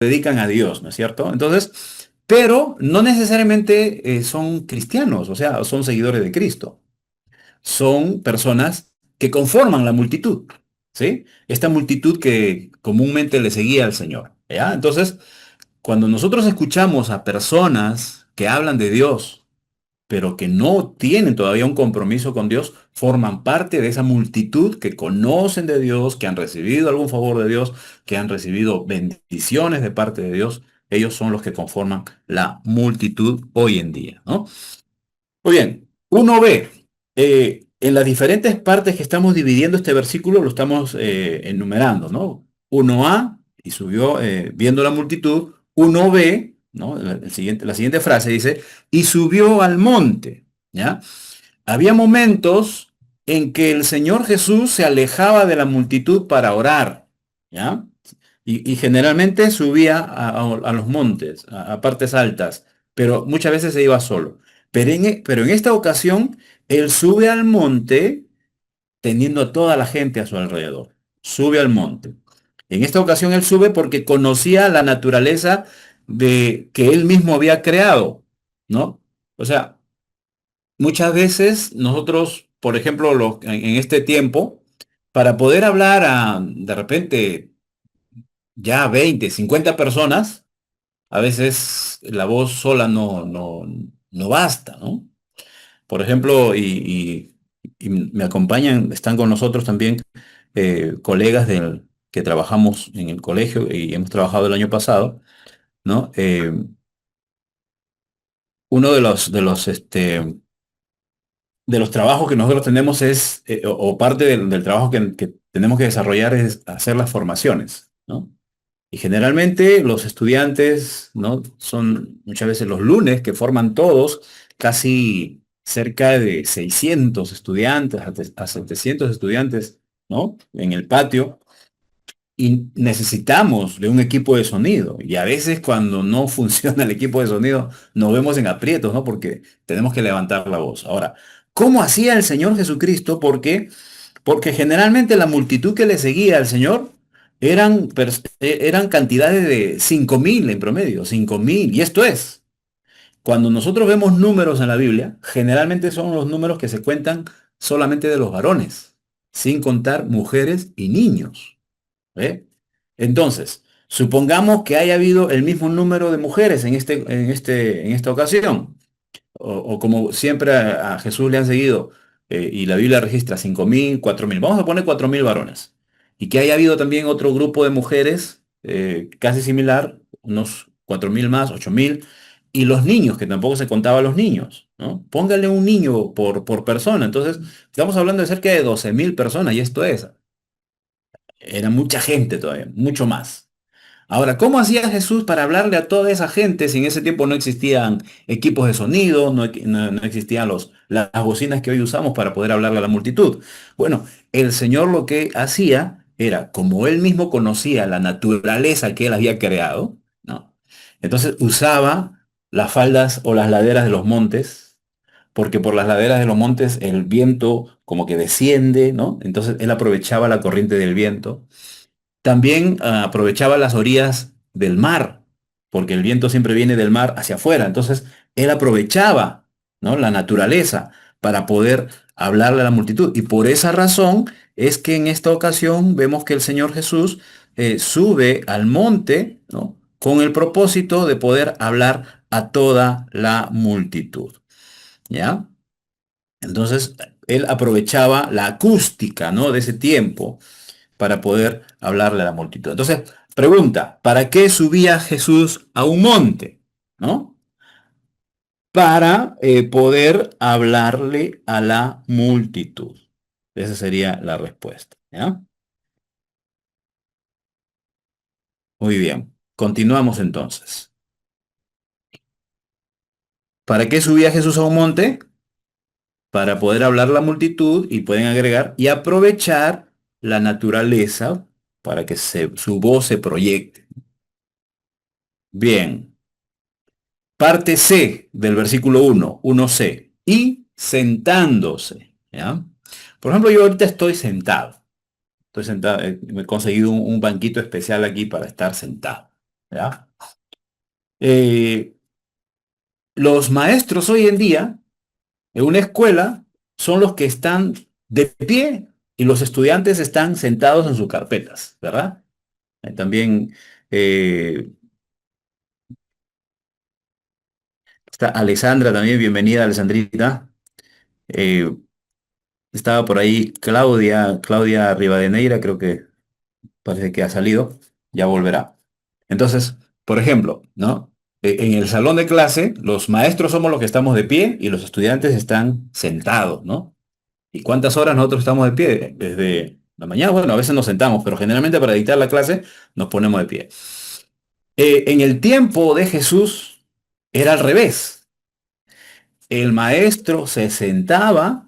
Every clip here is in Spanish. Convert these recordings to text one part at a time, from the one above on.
dedican a Dios, ¿no es cierto? Entonces, pero no necesariamente son cristianos, o sea, son seguidores de Cristo. Son personas que conforman la multitud, ¿sí? Esta multitud que comúnmente le seguía al Señor, ¿ya? Entonces, cuando nosotros escuchamos a personas que hablan de Dios, pero que no tienen todavía un compromiso con Dios, forman parte de esa multitud que conocen de Dios, que han recibido algún favor de Dios, que han recibido bendiciones de parte de Dios. Ellos son los que conforman la multitud hoy en día, ¿no? Muy bien, uno ve en las diferentes partes que estamos dividiendo este versículo, lo estamos enumerando, ¿no? Uno a y subió viendo la multitud. Uno b, ¿no? La siguiente frase dice, y subió al monte, ¿ya? Había momentos en que el Señor Jesús se alejaba de la multitud para orar, ¿ya? Y generalmente subía a los montes, a partes altas, pero muchas veces se iba solo. Pero en esta ocasión, él sube al monte teniendo a toda la gente a su alrededor. Sube al monte. En esta ocasión él sube porque conocía la naturaleza de que él mismo había creado, ¿no? O sea, muchas veces nosotros, por ejemplo, en este tiempo, para poder hablar a de repente ya 20, 50 personas, a veces la voz sola no basta, ¿no? Por ejemplo, y me acompañan, están con nosotros también colegas que trabajamos en el colegio y hemos trabajado el año pasado, ¿no? Uno de los trabajos que nosotros tenemos es, o parte del trabajo que tenemos que desarrollar es hacer las formaciones, ¿no? Y generalmente los estudiantes, ¿no? Son muchas veces los lunes que forman todos, casi cerca de 600 estudiantes, a 700 estudiantes, ¿no? En el patio. Y necesitamos de un equipo de sonido. Y a veces cuando no funciona el equipo de sonido, nos vemos en aprietos, ¿no? Porque tenemos que levantar la voz. Ahora, ¿cómo hacía el Señor Jesucristo? Porque generalmente la multitud que le seguía al Señor eran cantidades de 5.000 en promedio, 5.000. Y esto es, cuando nosotros vemos números en la Biblia, generalmente son los números que se cuentan solamente de los varones, sin contar mujeres y niños. ¿Ve? Entonces, supongamos que haya habido el mismo número de mujeres en esta ocasión o como siempre a Jesús le han seguido, y la Biblia registra 5.000, 4.000, vamos a poner 4.000 varones, y que haya habido también otro grupo de mujeres casi similar, unos 4.000 más, 8.000, y los niños, que tampoco se contaba los niños, ¿no? Póngale un niño por persona, entonces estamos hablando de cerca de 12.000 personas, y esto era mucha gente todavía, mucho más. Ahora, ¿cómo hacía Jesús para hablarle a toda esa gente si en ese tiempo no existían equipos de sonido, no existían las bocinas que hoy usamos para poder hablarle a la multitud? Bueno, el Señor lo que hacía era, como él mismo conocía la naturaleza que él había creado, ¿no? Entonces usaba las faldas o las laderas de los montes, porque por las laderas de los montes el viento como que desciende, ¿no? Entonces él aprovechaba la corriente del viento. También aprovechaba las orillas del mar, porque el viento siempre viene del mar hacia afuera. Entonces, él aprovechaba, ¿no? La naturaleza para poder hablarle a la multitud. Y por esa razón es que en esta ocasión vemos que el Señor Jesús sube al monte, ¿no? Con el propósito de poder hablar a toda la multitud. ¿Ya? Entonces, él aprovechaba la acústica, ¿no? De ese tiempo para poder hablarle a la multitud. Entonces, pregunta, ¿para qué subía Jesús a un monte? ¿No? Para poder hablarle a la multitud. Esa sería la respuesta. ¿Ya? Muy bien. Continuamos entonces. ¿Para qué subía Jesús a un monte? Para poder hablar a la multitud y pueden agregar y aprovechar la naturaleza para que su voz se proyecte. Bien. Parte C del versículo 1c. Y sentándose. ¿Ya? Por ejemplo, yo ahorita estoy sentado. Estoy sentado, me he conseguido un banquito especial aquí para estar sentado. ¿ya? Eh, los maestros hoy en día en una escuela son los que están de pie y los estudiantes están sentados en sus carpetas, ¿verdad? También eh, está Alexandra también, bienvenida Alexandrita. Eh, Estaba por ahí Claudia Rivadeneira, creo que parece que ha salido, ya volverá. Entonces, por ejemplo, ¿no? En el salón de clase, los maestros somos los que estamos de pie y los estudiantes están sentados, ¿no? ¿Y cuántas horas nosotros estamos de pie? Desde la mañana, bueno, a veces nos sentamos, pero generalmente para dictar la clase nos ponemos de pie. En el tiempo de Jesús era al revés. El maestro se sentaba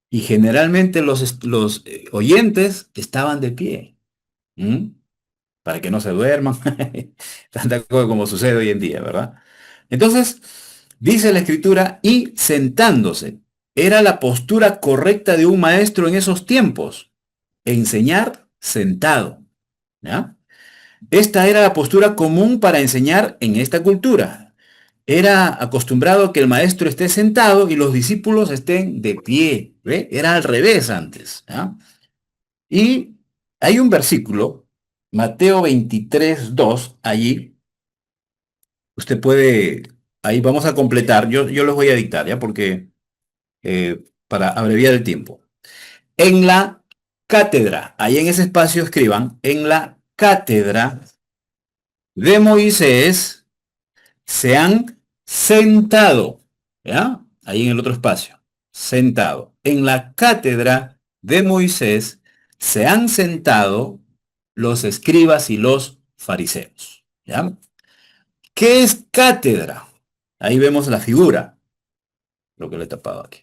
y generalmente los oyentes estaban de pie. ¿M? Para que no se duerman. Tanta cosa como sucede hoy en día, ¿verdad? Entonces, dice la escritura, y sentándose. Era la postura correcta de un maestro en esos tiempos. Enseñar sentado. ¿Ya? Esta era la postura común para enseñar en esta cultura. Era acostumbrado que el maestro esté sentado y los discípulos estén de pie. ¿Ve? Era al revés antes. ¿Ya? Y hay un versículo, Mateo 23:2 allí, usted puede, ahí vamos a completar, yo los voy a dictar, ¿ya? Porque para abreviar el tiempo. En la cátedra, ahí en ese espacio escriban, en la cátedra de Moisés se han sentado, ¿ya? Ahí en el otro espacio, sentado. En la cátedra de Moisés se han sentado los escribas y los fariseos, ¿ya? ¿Qué es cátedra? Ahí vemos la figura, lo que le he tapado aquí,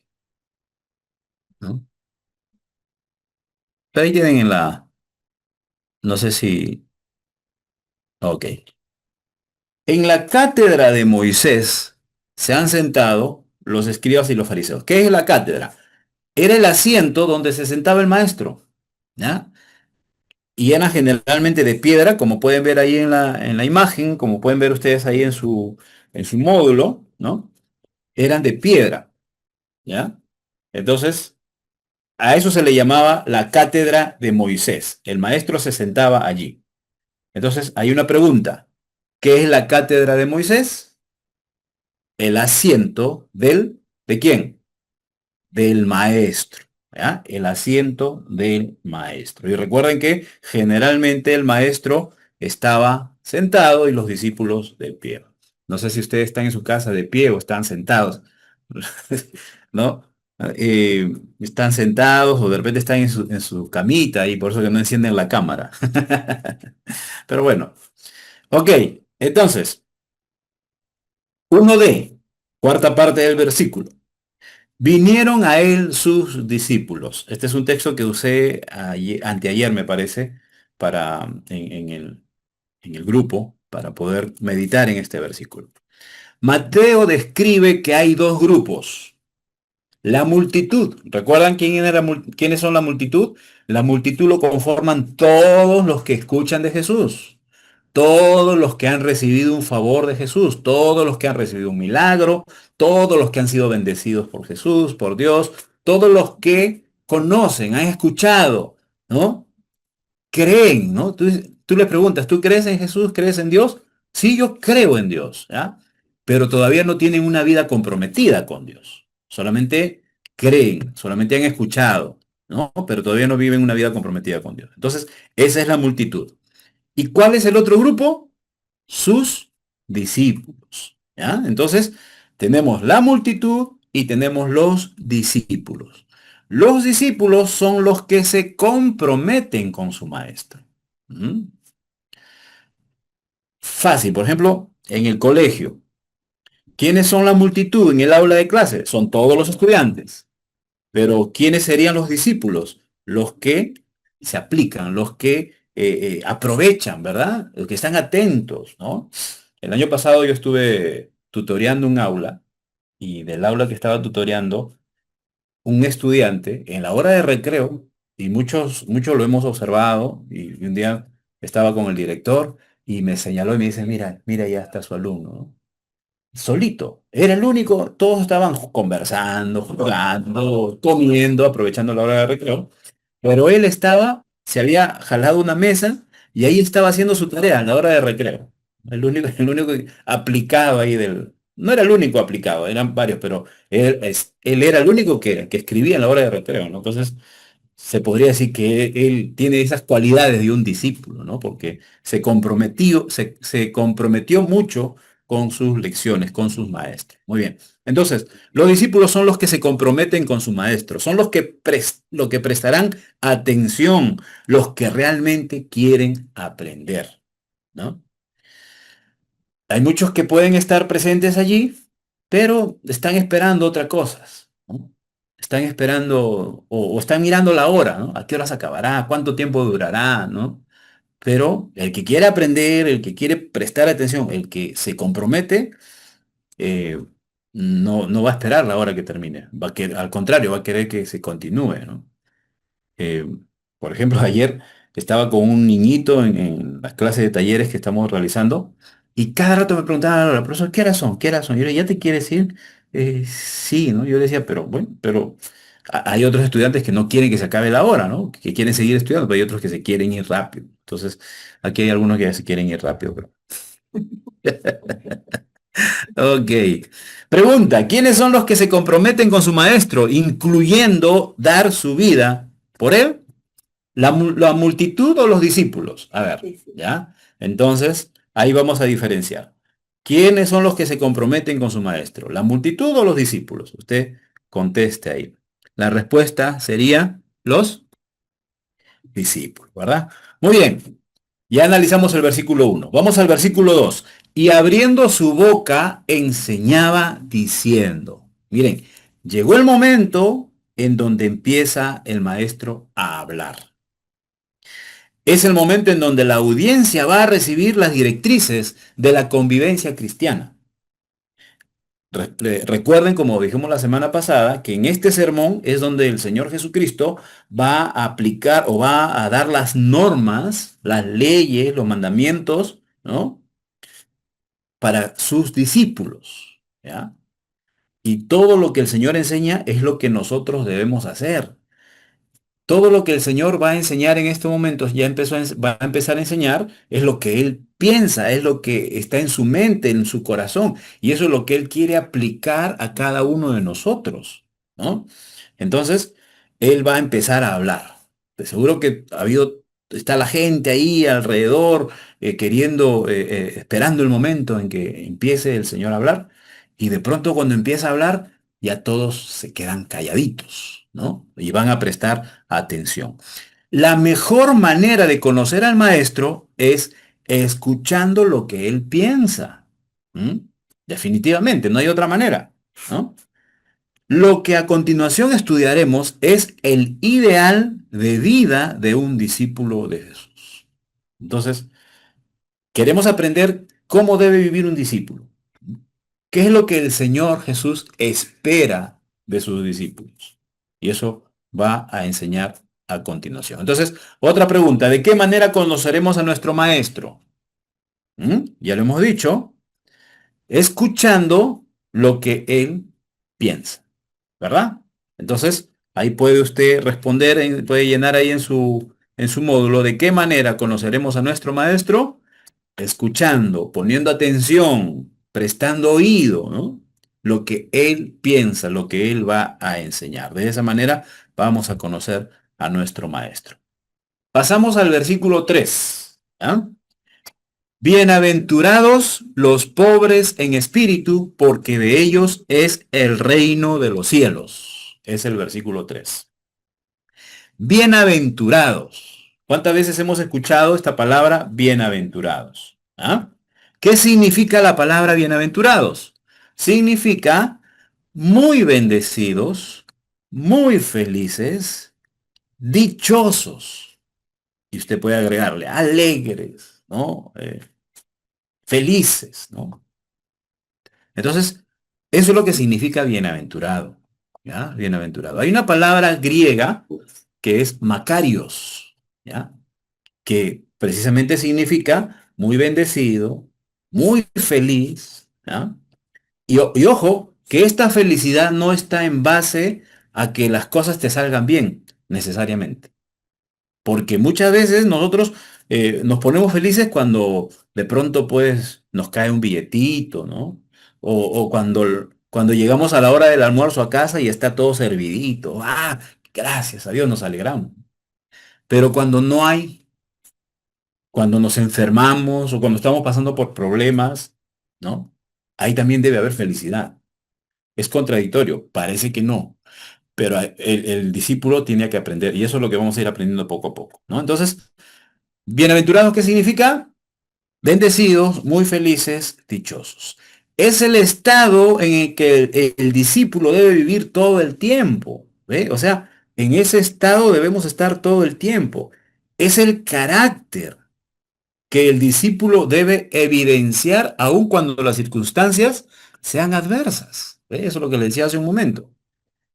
¿no? Pero ahí tienen en la, no sé si, ok. En la cátedra de Moisés se han sentado los escribas y los fariseos. ¿Qué es la cátedra? Era el asiento donde se sentaba el maestro, ¿ya? Y era generalmente de piedra, como pueden ver ahí en la imagen, como pueden ver ustedes ahí en su módulo, ¿no? Eran de piedra, ¿ya? Entonces, a eso se le llamaba la cátedra de Moisés. El maestro se sentaba allí. Entonces, hay una pregunta. ¿Qué es la cátedra de Moisés? El asiento ¿de quién? Del maestro, ¿ya? El asiento del maestro. Y recuerden que generalmente el maestro estaba sentado y los discípulos de pie. No sé si ustedes están en su casa de pie o están sentados, ¿no? Están sentados o de repente están en su camita y por eso que no encienden la cámara. Pero bueno, ok, entonces, 1D, cuarta parte del versículo. Vinieron a él sus discípulos. Este es un texto que usé anteayer, me parece, para, en el grupo, para poder meditar en este versículo. Mateo describe que hay dos grupos. La multitud. ¿Recuerdan quiénes son la multitud? La multitud lo conforman todos los que escuchan de Jesús. Todos los que han recibido un favor de Jesús, todos los que han recibido un milagro, todos los que han sido bendecidos por Jesús, por Dios, todos los que conocen, han escuchado, ¿no? Creen, ¿no? Tú les preguntas, ¿tú crees en Jesús? ¿Crees en Dios? Sí, yo creo en Dios, ¿ya? Pero todavía no tienen una vida comprometida con Dios. Solamente creen, solamente han escuchado, ¿no? Pero todavía no viven una vida comprometida con Dios. Entonces, esa es la multitud. ¿Y cuál es el otro grupo? Sus discípulos. ¿Ya? Entonces, tenemos la multitud y tenemos los discípulos. Los discípulos son los que se comprometen con su maestro. ¿Mm? Fácil, por ejemplo, en el colegio. ¿Quiénes son la multitud en el aula de clase? Son todos los estudiantes. Pero ¿quiénes serían los discípulos? Los que se aplican, los que aprovechan, ¿verdad? Los que están atentos, ¿no? El año pasado yo estuve tutoreando un aula y del aula que estaba tutoreando, un estudiante en la hora de recreo, y muchos lo hemos observado, y un día estaba con el director, y me señaló y me dice, mira, mira, ya está su alumno, ¿no? Solito. Era el único, todos estaban conversando, jugando, comiendo, aprovechando la hora de recreo. Pero él estaba, se había jalado una mesa y ahí estaba haciendo su tarea a la hora de recreo. El único aplicado ahí del... No era el único aplicado, eran varios, pero él era el único que escribía en la hora de recreo, ¿no? Entonces, se podría decir que él tiene esas cualidades de un discípulo, ¿no? Porque se comprometió mucho con sus lecciones, con sus maestros. Muy bien. Entonces, los discípulos son los que se comprometen con su maestro, son los que prestarán atención, los que realmente quieren aprender, ¿no? Hay muchos que pueden estar presentes allí, pero están esperando otras cosas, ¿no? Están esperando o están mirando la hora, ¿no? ¿A qué hora se acabará? ¿Cuánto tiempo durará? ¿No? Pero el que quiere aprender, el que quiere prestar atención, el que se compromete, eh, no va a esperar la hora que termine. Al contrario, va a querer que se continúe, ¿no? Eh, por ejemplo, ayer estaba con un niñito en las clases de talleres que estamos realizando y cada rato me preguntaba, profesor, ¿qué horas son? ¿Qué horas son? Y yo, ¿ya te quieres ir? Sí, ¿no? Yo le decía, pero bueno, pero hay otros estudiantes que no quieren que se acabe la hora, ¿no? Que quieren seguir estudiando, pero hay otros que se quieren ir rápido. Entonces, aquí hay algunos que ya se quieren ir rápido, pero... Ok. Pregunta, ¿quiénes son los que se comprometen con su maestro, incluyendo dar su vida por él? La multitud o los discípulos. A ver, Sí, sí. ¿ya? Entonces, ahí vamos a diferenciar. ¿Quiénes son los que se comprometen con su maestro? ¿La multitud o los discípulos? Usted conteste ahí. La respuesta sería los discípulos, ¿verdad? Muy bien, ya analizamos el versículo 1. Vamos al versículo 2. Y abriendo su boca enseñaba diciendo. Miren, llegó el momento en donde empieza el maestro a hablar. Es el momento en donde la audiencia va a recibir las directrices de la convivencia cristiana. Recuerden, como dijimos la semana pasada, que en este sermón es donde el Señor Jesucristo va a aplicar o va a dar las normas, las leyes, los mandamientos, ¿no? Para sus discípulos, ¿ya? Y todo lo que el Señor enseña es lo que nosotros debemos hacer. Todo lo que el Señor va a enseñar en estos momentos, va a empezar a enseñar, es lo que Él piensa, es lo que está en su mente, en su corazón, y eso es lo que Él quiere aplicar a cada uno de nosotros, ¿no? Entonces, Él va a empezar a hablar. De seguro que está la gente ahí alrededor, esperando el momento en que empiece el Señor a hablar, y de pronto cuando empieza a hablar, ya todos se quedan calladitos, ¿no? Y van a prestar atención. La mejor manera de conocer al maestro es escuchando lo que él piensa. ¿Mm? Definitivamente, no hay otra manera, ¿no? Lo que a continuación estudiaremos es el ideal de vida de un discípulo de Jesús. Entonces, queremos aprender cómo debe vivir un discípulo. ¿Qué es lo que el Señor Jesús espera de sus discípulos? Y eso va a enseñar a continuación. Entonces, otra pregunta, ¿de qué manera conoceremos a nuestro maestro? Ya lo hemos dicho, escuchando lo que él piensa, ¿verdad? Entonces, ahí puede usted responder, puede llenar ahí en su módulo, ¿de qué manera conoceremos a nuestro maestro? Escuchando, poniendo atención, prestando oído, ¿no? Lo que él piensa, lo que él va a enseñar. De esa manera vamos a conocer a nuestro maestro. Pasamos al versículo 3. ¿Ah? Bienaventurados los pobres en espíritu, porque de ellos es el reino de los cielos. Es el versículo 3. Bienaventurados. ¿Cuántas veces hemos escuchado esta palabra bienaventurados? ¿Ah? ¿Qué significa la palabra bienaventurados? Significa muy bendecidos, muy felices, dichosos. Y usted puede agregarle alegres, ¿no? Felices, ¿no? Entonces, eso es lo que significa bienaventurado. ¿Ya? Bienaventurado. Hay una palabra griega que es Macarios, ¿ya? Que precisamente significa muy bendecido, muy feliz, ¿ah? Y ojo, que esta felicidad no está en base a que las cosas te salgan bien, necesariamente. Porque muchas veces nosotros nos ponemos felices cuando de pronto pues nos cae un billetito, ¿no? O cuando llegamos a la hora del almuerzo a casa y está todo servidito. Ah, gracias a Dios nos alegramos. Pero cuando no hay, cuando nos enfermamos o cuando estamos pasando por problemas, ¿no? Ahí también debe haber felicidad. Es contradictorio, parece que no, pero el discípulo tiene que aprender y eso es lo que vamos a ir aprendiendo poco a poco, ¿no? Entonces, bienaventurados, ¿qué significa? Bendecidos, muy felices, dichosos. Es el estado en el que el discípulo debe vivir todo el tiempo, ¿ve? O sea, en ese estado debemos estar todo el tiempo. Es el carácter que el discípulo debe evidenciar aun cuando las circunstancias sean adversas. ¿Ve? Eso es lo que le decía hace un momento.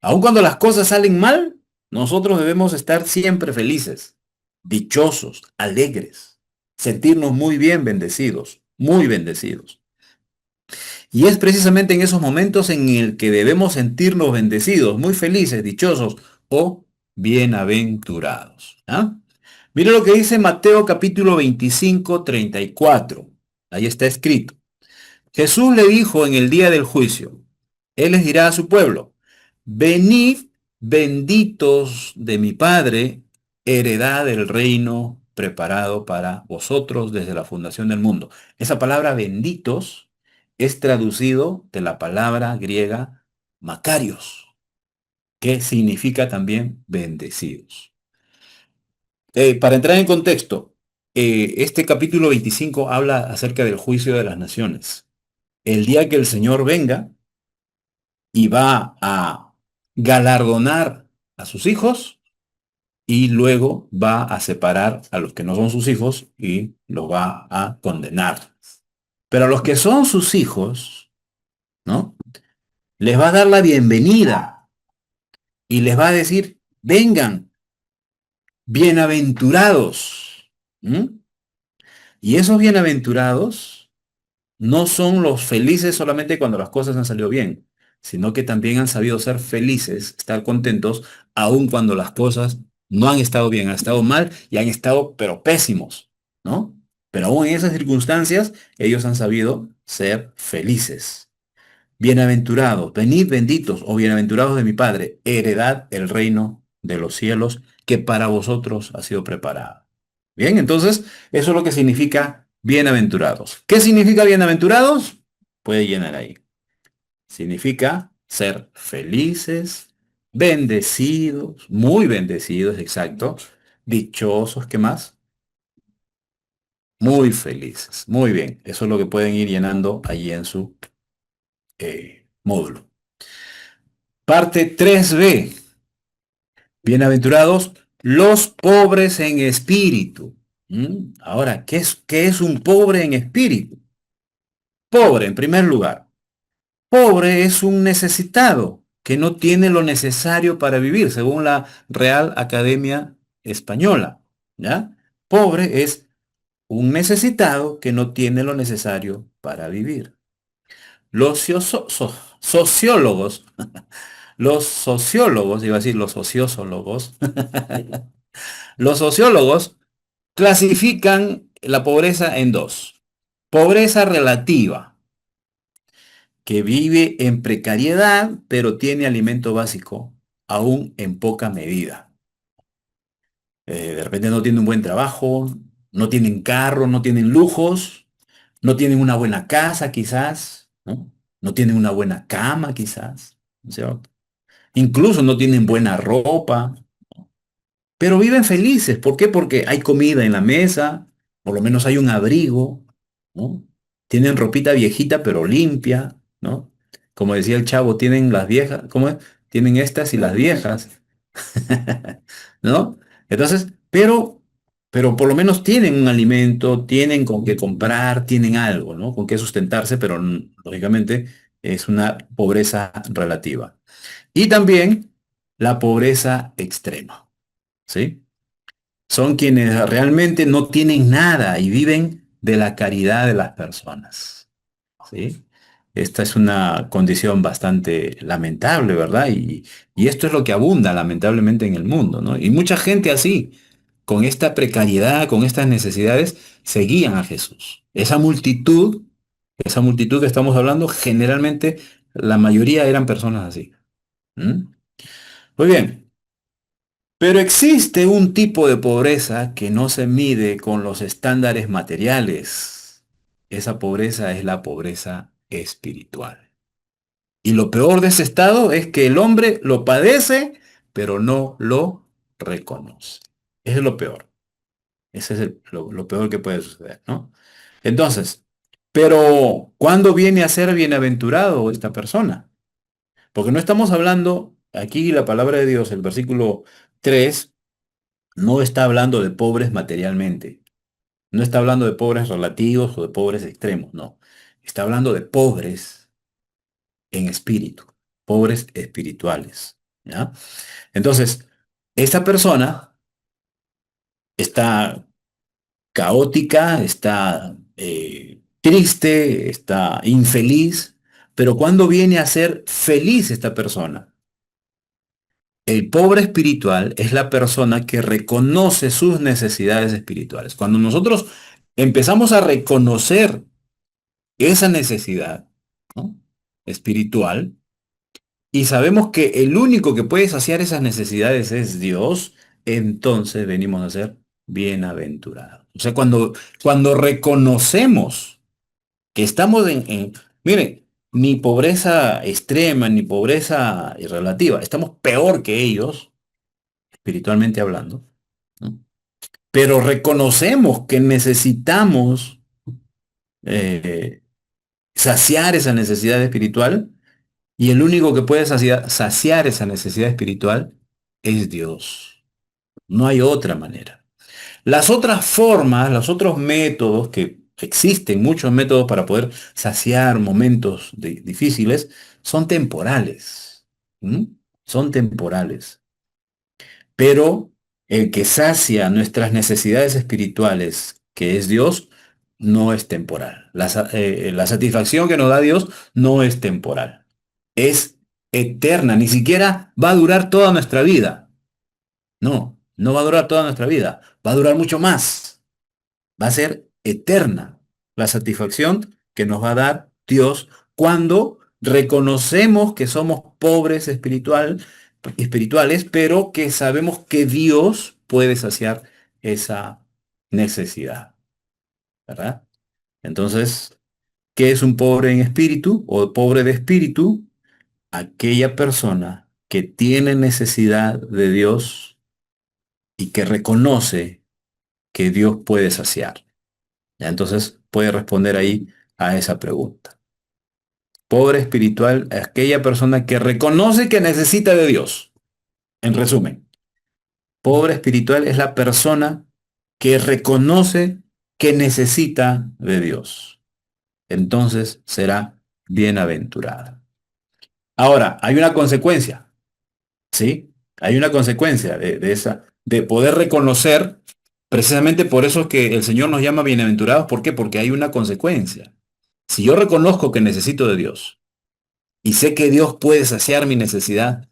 Aun cuando las cosas salen mal, nosotros debemos estar siempre felices, dichosos, alegres, sentirnos muy bien bendecidos, muy bendecidos. Y es precisamente en esos momentos en el que debemos sentirnos bendecidos, muy felices, dichosos o bienaventurados. ¿Ah? Mira lo que dice Mateo capítulo 25, 34. Ahí está escrito. Jesús le dijo en el día del juicio, Él les dirá a su pueblo, venid benditos de mi Padre, heredad del reino preparado para vosotros desde la fundación del mundo. Esa palabra benditos es traducido de la palabra griega Macarios, que significa también bendecidos. Para entrar en contexto, este capítulo 25 habla acerca del juicio de las naciones. El día que el Señor venga y va a galardonar a sus hijos y luego va a separar a los que no son sus hijos y los va a condenar. Pero a los que son sus hijos, ¿no? Les va a dar la bienvenida y les va a decir, vengan, bienaventurados. ¿Mm? Y esos bienaventurados no son los felices solamente cuando las cosas han salido bien, sino que también han sabido ser felices, estar contentos, aun cuando las cosas no han estado bien, han estado mal y han estado, pero pésimos, ¿no? Pero aún en esas circunstancias, ellos han sabido ser felices. Bienaventurados, venid benditos o bienaventurados de mi Padre, heredad el reino de los cielos que para vosotros ha sido preparado. Bien, entonces, eso es lo que significa bienaventurados. ¿Qué significa bienaventurados? Puede llenar ahí. Significa ser felices, bendecidos, exacto, dichosos, ¿qué más? Muy felices. Muy bien, eso es lo que pueden ir llenando allí en su módulo. Parte 3b. Bienaventurados los pobres en espíritu. Ahora, qué es un pobre en espíritu? Pobre, en primer lugar. Pobre es un necesitado que no tiene lo necesario para vivir, según la Real Academia Española. ¿Ya? Pobre es un necesitado que no tiene lo necesario para vivir. Los sociólogos, los sociólogos, iba a decir los sociólogos, los sociólogos clasifican la pobreza en dos. Pobreza relativa, que vive en precariedad, pero tiene alimento básico, aún en poca medida. De repente no tiene un buen trabajo, no tienen carro, no tienen lujos, no tienen una buena casa quizás, ¿no? No tienen una buena cama quizás, ¿no es cierto? Incluso no tienen buena ropa, pero viven felices. ¿Por qué? Porque hay comida en la mesa, por lo menos hay un abrigo, ¿no? Tienen ropita viejita pero limpia, ¿no? Como decía el chavo, tienen las viejas, ¿cómo es? Tienen estas y las viejas, ¿no? Entonces, pero por lo menos tienen un alimento, tienen con qué comprar, tienen algo, ¿no? Con qué sustentarse, pero lógicamente es una pobreza relativa. Y también la pobreza extrema, ¿sí? Son quienes realmente no tienen nada y viven de la caridad de las personas. ¿Sí? Esta es una condición bastante lamentable, ¿verdad? Y esto es lo que abunda lamentablemente en el mundo, ¿no? Y mucha gente así, con esta precariedad, con estas necesidades, seguían a Jesús. Esa multitud que estamos hablando, generalmente la mayoría eran personas así. ¿Mm? Muy bien, pero existe un tipo de pobreza que no se mide con los estándares materiales. Esa pobreza es la pobreza espiritual. Y lo peor de ese estado es que el hombre lo padece, pero no lo reconoce. Eso es lo peor. Ese es lo peor que puede suceder, ¿no? Entonces, pero ¿cuándo viene a ser bienaventurado esta persona? Porque no estamos hablando, aquí la palabra de Dios, el versículo 3 no está hablando de pobres materialmente. No está hablando de pobres relativos o de pobres extremos, no. Está hablando de pobres en espíritu, pobres espirituales, ¿ya? Entonces, esta persona está caótica, está triste, está infeliz, pero ¿cuándo viene a ser feliz esta persona? El pobre espiritual es la persona que reconoce sus necesidades espirituales. Cuando nosotros empezamos a reconocer esa necesidad, ¿no?, espiritual, y sabemos que el único que puede saciar esas necesidades es Dios, entonces venimos a ser bienaventurados. O sea, cuando reconocemos que estamos miren, ni pobreza extrema, ni pobreza relativa, estamos peor que ellos, espiritualmente hablando, ¿no? Pero reconocemos que necesitamos eh, saciar esa necesidad espiritual, y el único que puede saciar esa necesidad espiritual es Dios. No hay otra manera. Las otras formas, los otros métodos, que existen muchos métodos para poder saciar momentos difíciles, son temporales. ¿Mm? Son temporales. Pero el que sacia nuestras necesidades espirituales, que es Dios, no es temporal. La satisfacción que nos da Dios no es temporal. Es eterna, ni siquiera va a durar toda nuestra vida. No, no va a durar toda nuestra vida, va a durar mucho más. Va a ser eterna la satisfacción que nos va a dar Dios cuando reconocemos que somos pobres espirituales, pero que sabemos que Dios puede saciar esa necesidad, ¿verdad? Entonces, ¿qué es un pobre en espíritu o pobre de espíritu? Aquella persona que tiene necesidad de Dios y que reconoce que Dios puede saciar. ¿Ya? Entonces puede responder ahí a esa pregunta. Pobre espiritual, aquella persona que reconoce que necesita de Dios. En resumen, pobre espiritual es la persona que reconoce que necesita de Dios. Entonces será bienaventurada. Ahora, hay una consecuencia. ¿Sí? Hay una consecuencia de poder reconocer, precisamente por eso es que el Señor nos llama bienaventurados. ¿Por qué? Porque hay una consecuencia. Si yo reconozco que necesito de Dios y sé que Dios puede saciar mi necesidad,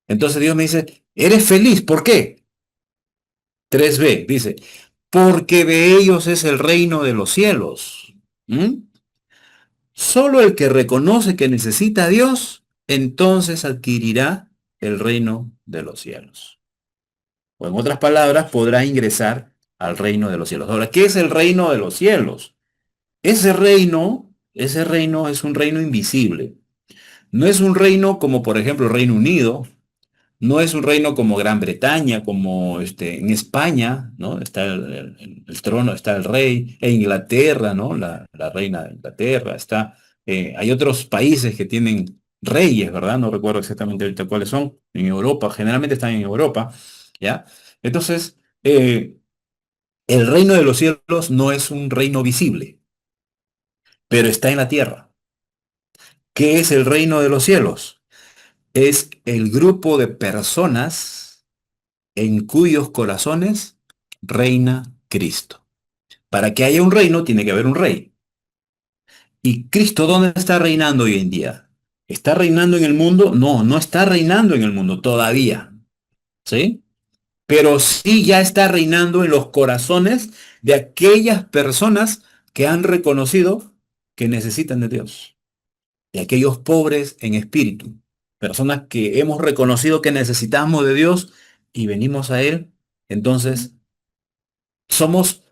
entonces Dios me dice, eres feliz. ¿Por qué? 3b dice, porque de ellos es el reino de los cielos. ¿Mm? Solo el que reconoce que necesita a Dios, entonces adquirirá el reino de los cielos. O en otras palabras, podrá ingresar al reino de los cielos. Ahora, ¿qué es el reino de los cielos? Ese reino es un reino invisible. No es un reino como, por ejemplo, el Reino Unido. No es un reino como Gran Bretaña, como en España, ¿no? Está el trono, está el rey, e Inglaterra, ¿no? La reina de Inglaterra, hay otros países que tienen reyes, ¿verdad? No recuerdo exactamente ahorita cuáles son, en Europa, generalmente están en Europa, ¿ya? Entonces, el reino de los cielos no es un reino visible, pero está en la tierra. ¿Qué es el reino de los cielos? Es el grupo de personas en cuyos corazones reina Cristo. Para que haya un reino, tiene que haber un rey. ¿Y Cristo dónde está reinando hoy en día? ¿Está reinando en el mundo? No, no está reinando en el mundo todavía. ¿Sí? Pero sí ya está reinando en los corazones de aquellas personas que han reconocido que necesitan de Dios, de aquellos pobres en espíritu, personas que hemos reconocido que necesitamos de Dios y venimos a Él. Entonces somos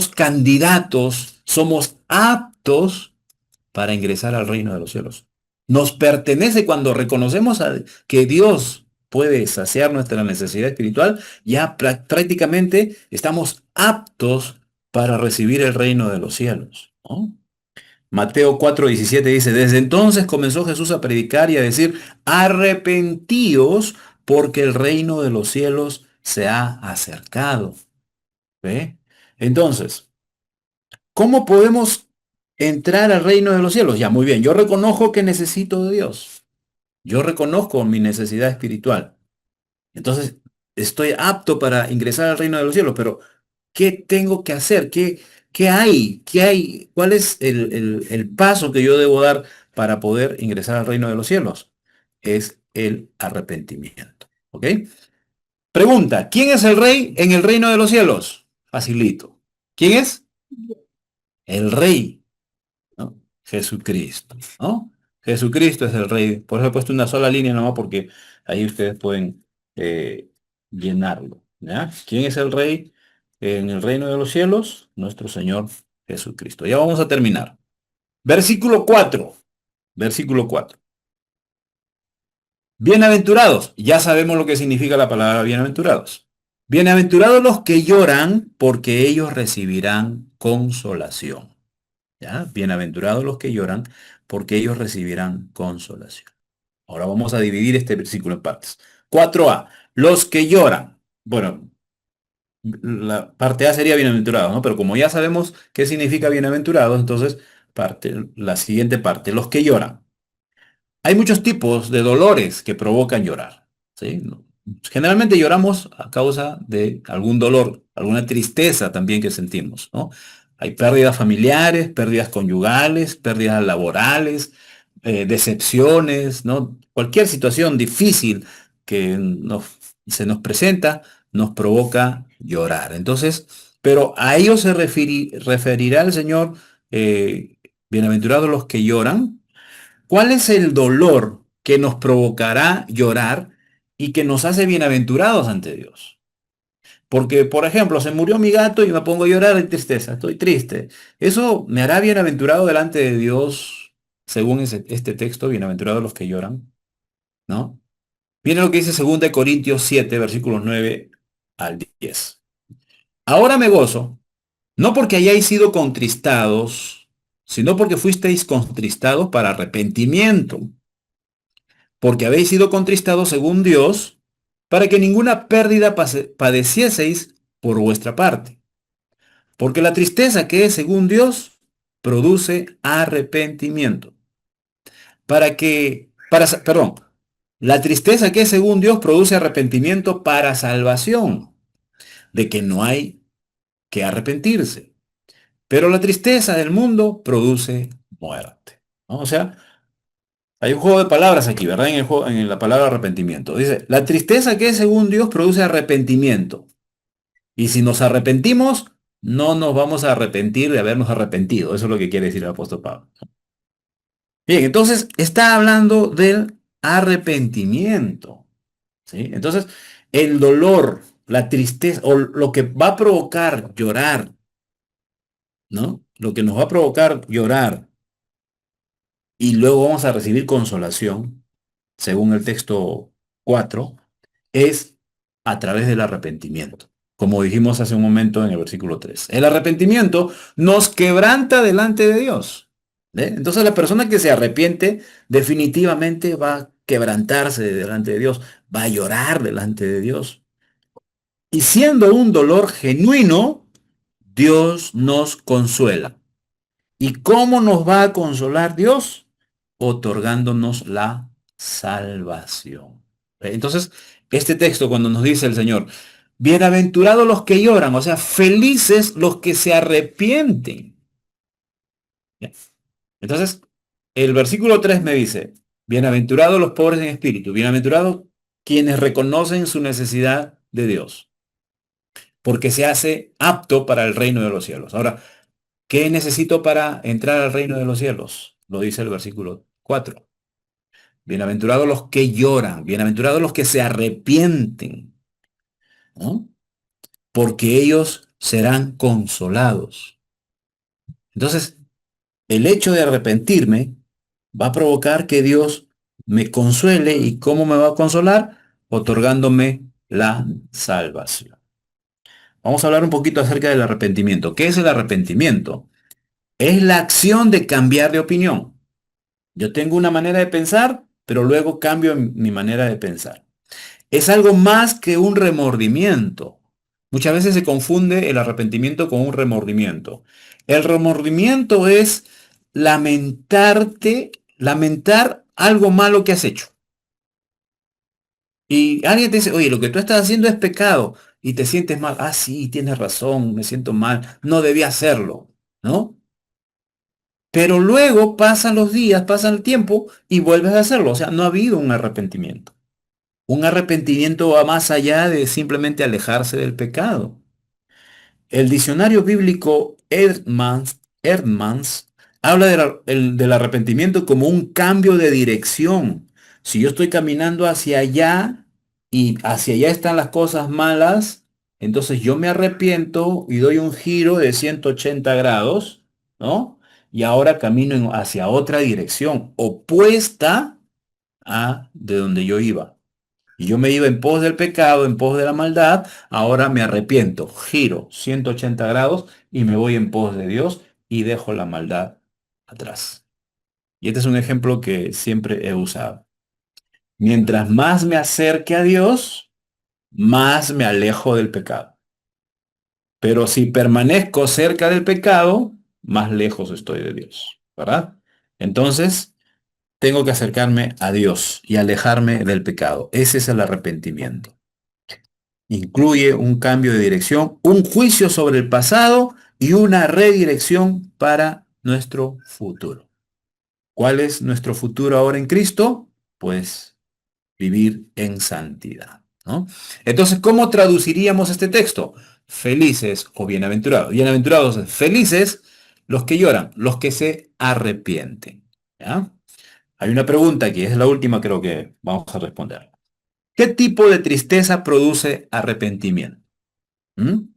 candidatos, somos aptos para ingresar al reino de los cielos. Nos pertenece cuando reconocemos que Dios puede saciar nuestra necesidad espiritual, ya prácticamente estamos aptos para recibir el reino de los cielos, ¿no? Mateo 4:17 dice, desde entonces comenzó Jesús a predicar y a decir, arrepentíos porque el reino de los cielos se ha acercado. ¿Ve? Entonces, ¿cómo podemos entrar al reino de los cielos? Ya, muy bien, yo reconozco que necesito de Dios. Yo reconozco mi necesidad espiritual. Entonces, estoy apto para ingresar al reino de los cielos, pero ¿qué tengo que hacer? ¿Qué hay? ¿Qué hay? ¿Cuál es el paso que yo debo dar para poder ingresar al reino de los cielos? Es el arrepentimiento. ¿Ok? Pregunta, ¿quién es el rey en el reino de los cielos? Facilito. ¿Quién es? El rey, ¿no? Jesucristo, ¿no? Jesucristo es el rey. Por eso he puesto una sola línea nomás porque ahí ustedes pueden eh, llenarlo, ¿ya? ¿Quién es el rey en el reino de los cielos? Nuestro Señor Jesucristo. Ya vamos a terminar. Versículo 4. Versículo 4. Bienaventurados. Ya sabemos lo que significa la palabra bienaventurados. Bienaventurados los que lloran porque ellos recibirán consolación. ¿Ya? Bienaventurados los que lloran, porque ellos recibirán consolación. Ahora vamos a dividir este versículo en partes. 4a, los que lloran. Bueno, la parte A sería bienaventurados, ¿no? Pero como ya sabemos qué significa bienaventurados, entonces la siguiente parte, los que lloran. Hay muchos tipos de dolores que provocan llorar, ¿sí? Generalmente lloramos a causa de algún dolor, alguna tristeza también que sentimos, ¿no? Hay pérdidas familiares, pérdidas conyugales, pérdidas laborales, decepciones, ¿no? Cualquier situación difícil que se nos presenta nos provoca llorar. Entonces, pero a ellos se referirá el Señor, bienaventurados los que lloran. ¿Cuál es el dolor que nos provocará llorar y que nos hace bienaventurados ante Dios? Porque, por ejemplo, se murió mi gato y me pongo a llorar de tristeza, estoy triste. Eso me hará bienaventurado delante de Dios, según este texto, bienaventurados los que lloran, ¿no? Viene lo que dice 2 Corintios 7, versículos 9 al 10. Ahora me gozo, no porque hayáis sido contristados, sino porque fuisteis contristados para arrepentimiento, porque habéis sido contristados según Dios, para que ninguna pérdida padecieseis por vuestra parte. Porque la tristeza que es según Dios produce arrepentimiento. Perdón, la tristeza que es según Dios produce arrepentimiento para salvación, de que no hay que arrepentirse. Pero la tristeza del mundo produce muerte, ¿no? O sea, hay un juego de palabras aquí, ¿verdad? En la palabra arrepentimiento. Dice, la tristeza que es según Dios produce arrepentimiento. Y si nos arrepentimos, no nos vamos a arrepentir de habernos arrepentido. Eso es lo que quiere decir el apóstol Pablo. Bien, entonces está hablando del arrepentimiento, ¿sí? Entonces, el dolor, la tristeza o lo que va a provocar llorar, ¿no? Lo que nos va a provocar llorar y luego vamos a recibir consolación, según el texto 4, es a través del arrepentimiento. Como dijimos hace un momento en el versículo 3. El arrepentimiento nos quebranta delante de Dios. ¿Ve? Entonces la persona que se arrepiente definitivamente va a quebrantarse delante de Dios, va a llorar delante de Dios. Y siendo un dolor genuino, Dios nos consuela. ¿Y cómo nos va a consolar Dios? Otorgándonos la salvación. Entonces, este texto cuando nos dice el Señor, Bienaventurados los que lloran, o sea, felices los que se arrepienten. ¿Ya? Entonces, el versículo 3 me dice, bienaventurados los pobres en espíritu, bienaventurados quienes reconocen su necesidad de Dios, porque se hace apto para el reino de los cielos. Ahora, ¿qué necesito para entrar al reino de los cielos? Lo dice el versículo 4. Bienaventurados los que lloran, bienaventurados los que se arrepienten, ¿no? Porque ellos serán consolados. Entonces, el hecho de arrepentirme va a provocar que Dios me consuele. ¿Y cómo me va a consolar? Otorgándome la salvación. Vamos a hablar un poquito acerca del arrepentimiento. ¿Qué es el arrepentimiento? Es la acción de cambiar de opinión. Yo tengo una manera de pensar, pero luego cambio mi manera de pensar. Es algo más que un remordimiento. Muchas veces se confunde el arrepentimiento con un remordimiento. El remordimiento es lamentar algo malo que has hecho. Y alguien te dice, oye, lo que tú estás haciendo es pecado y te sientes mal. Ah, sí, tienes razón, me siento mal, no debía hacerlo, ¿no? Pero luego pasan los días, pasan el tiempo y vuelves a hacerlo. O sea, no ha habido un arrepentimiento. Un arrepentimiento va más allá de simplemente alejarse del pecado. El diccionario bíblico Erdmans habla del arrepentimiento como un cambio de dirección. Si yo estoy caminando hacia allá y hacia allá están las cosas malas, entonces yo me arrepiento y doy un giro de 180 grados, ¿no? Y ahora camino hacia otra dirección, opuesta a de donde yo iba. Y yo me iba en pos del pecado, en pos de la maldad, ahora me arrepiento, giro 180 grados y me voy en pos de Dios y dejo la maldad atrás. Y este es un ejemplo que siempre he usado. Mientras más me acerque a Dios, más me alejo del pecado. Pero si permanezco cerca del pecado, más lejos estoy de Dios, ¿verdad? Entonces, tengo que acercarme a Dios y alejarme del pecado. Ese es el arrepentimiento. Incluye un cambio de dirección, un juicio sobre el pasado y una redirección para nuestro futuro. ¿Cuál es nuestro futuro ahora en Cristo? Pues vivir en santidad, ¿no? Entonces, ¿cómo traduciríamos este texto? Felices o bienaventurados. Bienaventurados, felices los que lloran, los que se arrepienten. ¿Ya? Hay una pregunta que es la última, creo que vamos a responder. ¿Qué tipo de tristeza produce arrepentimiento? ¿Mm?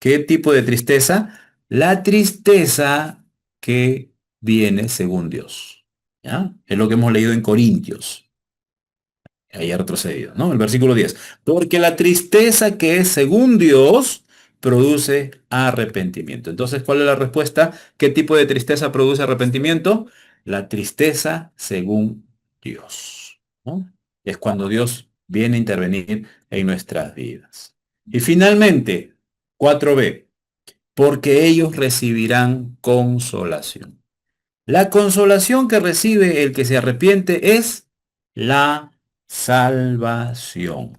¿Qué tipo de tristeza? La tristeza que viene según Dios. ¿Ya? Es lo que hemos leído en Corintios. Ahí ha retrocedido, ¿no? El versículo 10. Porque la tristeza que es según Dios produce arrepentimiento. Entonces, ¿cuál es la respuesta? ¿Qué tipo de tristeza produce arrepentimiento? La tristeza según Dios, ¿no? Es cuando Dios viene a intervenir en nuestras vidas. Y finalmente, 4b, porque ellos recibirán consolación. La consolación que recibe el que se arrepiente es la salvación.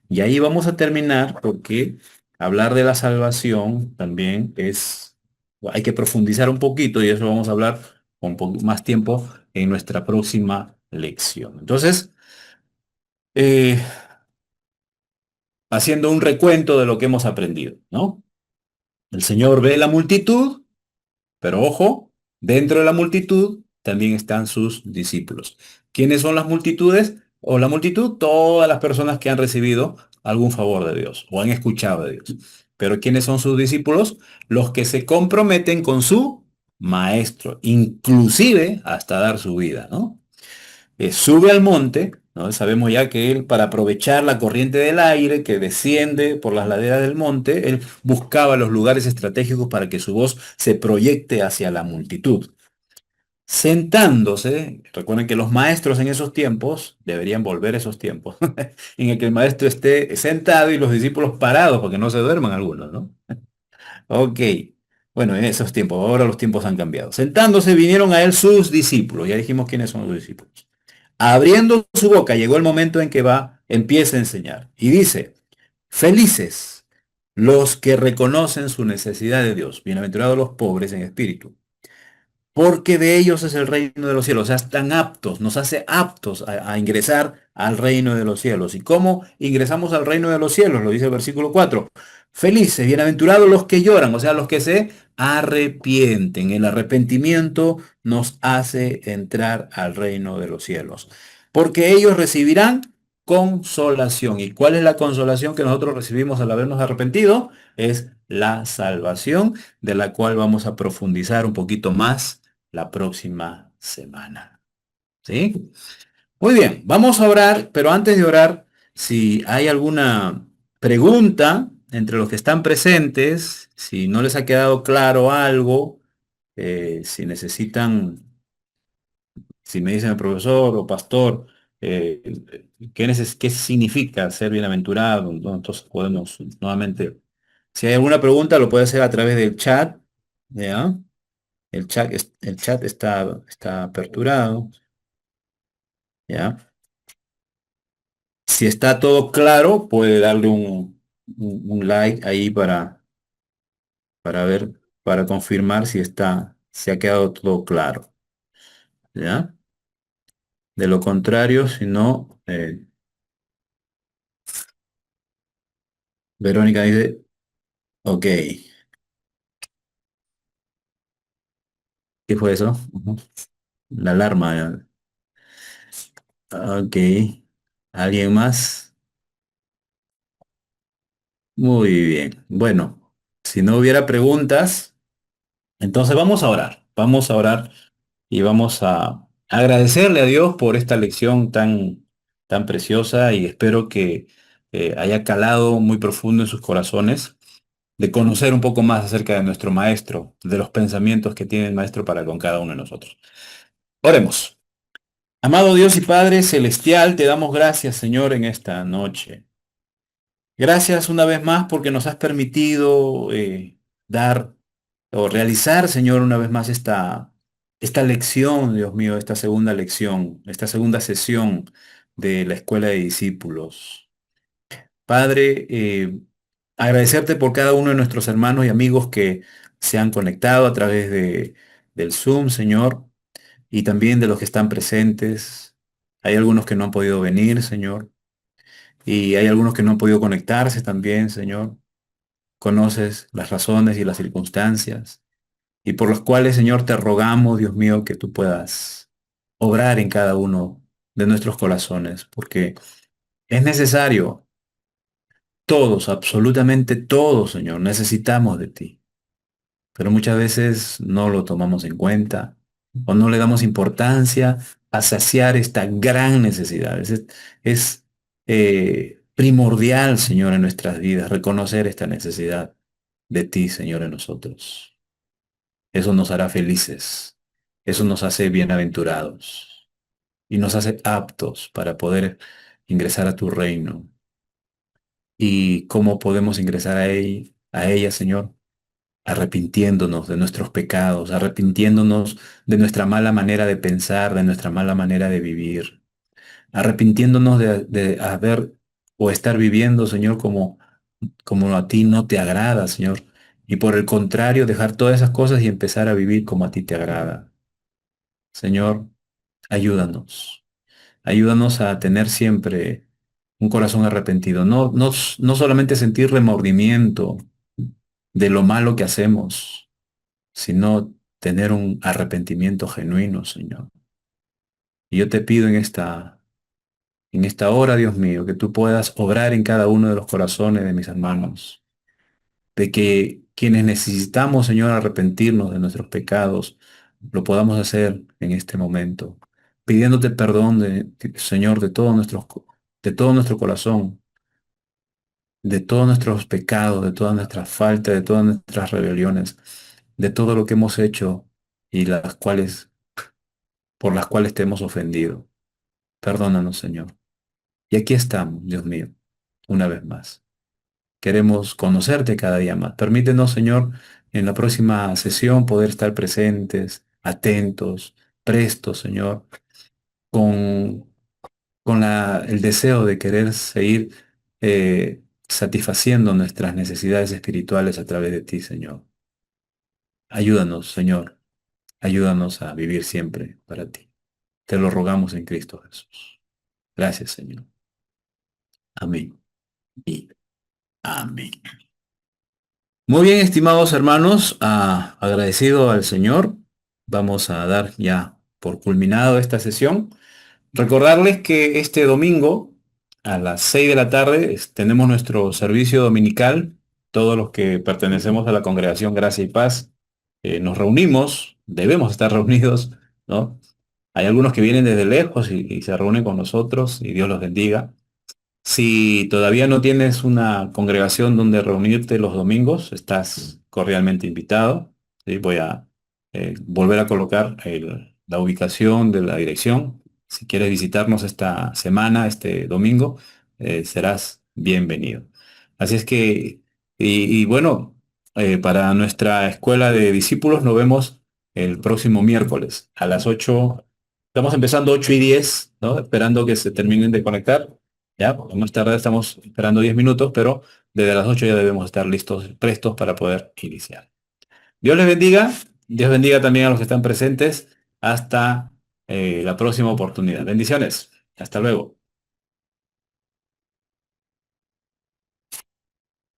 Y ahí vamos a terminar porque hablar de la salvación también hay que profundizar un poquito y eso vamos a hablar con más tiempo en nuestra próxima lección. Entonces, eh, haciendo un recuento de lo que hemos aprendido, ¿no? El Señor ve la multitud. Pero ojo, dentro de la multitud también están sus discípulos. ¿Quiénes son las multitudes? O la multitud, todas las personas que han recibido algún favor de Dios o han escuchado de Dios. Pero ¿quiénes son sus discípulos? Los que se comprometen con su maestro, inclusive hasta dar su vida, ¿no? Sube al monte, ¿no? Sabemos ya que él, para aprovechar la corriente del aire que desciende por las laderas del monte, él buscaba los lugares estratégicos para que su voz se proyecte hacia la multitud. Sentándose, recuerden que los maestros en esos tiempos, deberían volver esos tiempos, en el que el maestro esté sentado y los discípulos parados, porque no se duerman algunos, ¿no? Ok, bueno, en esos tiempos, ahora los tiempos han cambiado. Sentándose vinieron a él sus discípulos, ya dijimos quiénes son los discípulos. Abriendo su boca, llegó el momento en que empieza a enseñar. Y dice, Felices los que reconocen su necesidad de Dios. Bienaventurados los pobres en espíritu, porque de ellos es el reino de los cielos. O sea, están aptos, nos hace aptos a ingresar al reino de los cielos. ¿Y cómo ingresamos al reino de los cielos? Lo dice el versículo 4. Felices, bienaventurados los que lloran, o sea, los que se arrepienten. El arrepentimiento nos hace entrar al reino de los cielos, porque ellos recibirán consolación. ¿Y cuál es la consolación que nosotros recibimos al habernos arrepentido? Es la salvación, de la cual vamos a profundizar un poquito más la próxima semana. ¿Sí? Muy bien, vamos a orar, pero antes de orar, si hay alguna pregunta entre los que están presentes, si no les ha quedado claro algo, si necesitan, si me dicen el profesor o pastor, eh, qué significa ser bienaventurado, ¿no? Entonces podemos nuevamente, si hay alguna pregunta, lo puede hacer a través del chat, ¿ya? El chat está aperturado, ¿ya? Si está todo claro, puede darle un like ahí para ver, para confirmar si ha quedado todo claro, ¿ya? De lo contrario, si no, Verónica dice, ok, ¿qué fue eso? Ujú. La alarma, ¿ya? Ok, ¿alguien más? Muy bien. Bueno, si no hubiera preguntas, entonces vamos a orar y vamos a agradecerle a Dios por esta lección tan preciosa y espero que haya calado muy profundo en sus corazones de conocer un poco más acerca de nuestro Maestro, de los pensamientos que tiene el Maestro para con cada uno de nosotros. Oremos. Amado Dios y Padre Celestial, te damos gracias, Señor, en esta noche. Gracias una vez más porque nos has permitido dar o realizar, Señor, una vez más esta lección, Dios mío, esta segunda lección, esta segunda sesión de la escuela de discípulos. Padre, agradecerte por cada uno de nuestros hermanos y amigos que se han conectado a través del Zoom, Señor, y también de los que están presentes. Hay algunos que no han podido venir, Señor, y hay algunos que no han podido conectarse también, Señor. Conoces las razones y las circunstancias y por los cuales, Señor, te rogamos, Dios mío, que tú puedas obrar en cada uno de nuestros corazones, porque es necesario, todos, absolutamente todos, Señor, necesitamos de ti, pero muchas veces no lo tomamos en cuenta o no le damos importancia a saciar esta gran necesidad. Es primordial, Señor, en nuestras vidas, reconocer esta necesidad de ti, Señor, en nosotros. Eso nos hará felices. Eso nos hace bienaventurados y nos hace aptos para poder ingresar a tu reino. ¿Y cómo podemos ingresar a ella, Señor? Arrepintiéndonos de nuestros pecados, arrepintiéndonos de nuestra mala manera de pensar, de nuestra mala manera de vivir, arrepintiéndonos de haber o estar viviendo, Señor, como a ti no te agrada, Señor. Y por el contrario, dejar todas esas cosas y empezar a vivir como a ti te agrada. Señor, ayúdanos. Ayúdanos a tener siempre un corazón arrepentido. No solamente sentir remordimiento de lo malo que hacemos, sino tener un arrepentimiento genuino, Señor. Y yo te pido en esta hora, Dios mío, que tú puedas obrar en cada uno de los corazones de mis hermanos, de que quienes necesitamos, Señor, arrepentirnos de nuestros pecados, lo podamos hacer en este momento, pidiéndote perdón, Señor, de todo nuestro corazón, de todos nuestros pecados, de todas nuestras faltas, de todas nuestras rebeliones, de todo lo que hemos hecho y por las cuales te hemos ofendido. Perdónanos, Señor. Y aquí estamos, Dios mío, una vez más. Queremos conocerte cada día más. Permítenos, Señor, en la próxima sesión poder estar presentes, atentos, prestos, Señor, con, con el deseo de querer seguir satisfaciendo nuestras necesidades espirituales a través de ti, Señor. Ayúdanos, Señor. Ayúdanos a vivir siempre para ti. Te lo rogamos en Cristo Jesús. Gracias, Señor. Amén. Y amén. Muy bien, estimados hermanos, agradecido al Señor. Vamos a dar ya por culminado esta sesión. Recordarles que este domingo a las 6 de la tarde tenemos nuestro servicio dominical. Todos los que pertenecemos a la congregación Gracia y Paz nos reunimos, debemos estar reunidos, ¿no? Hay algunos que vienen desde lejos y se reúnen con nosotros y Dios los bendiga. Si todavía no tienes una congregación donde reunirte los domingos, estás cordialmente invitado. ¿Sí? Voy a volver a colocar la ubicación de la dirección. Si quieres visitarnos esta semana, este domingo, serás bienvenido. Así es que, y bueno, para nuestra escuela de discípulos nos vemos el próximo miércoles a las 8. Estamos empezando 8:10, ¿no? Esperando que se terminen de conectar. Ya, más tarde estamos esperando 10 minutos, pero desde las 8 ya debemos estar listos, prestos para poder iniciar. Dios les bendiga, Dios bendiga también a los que están presentes. Hasta la próxima oportunidad. Bendiciones. Hasta luego.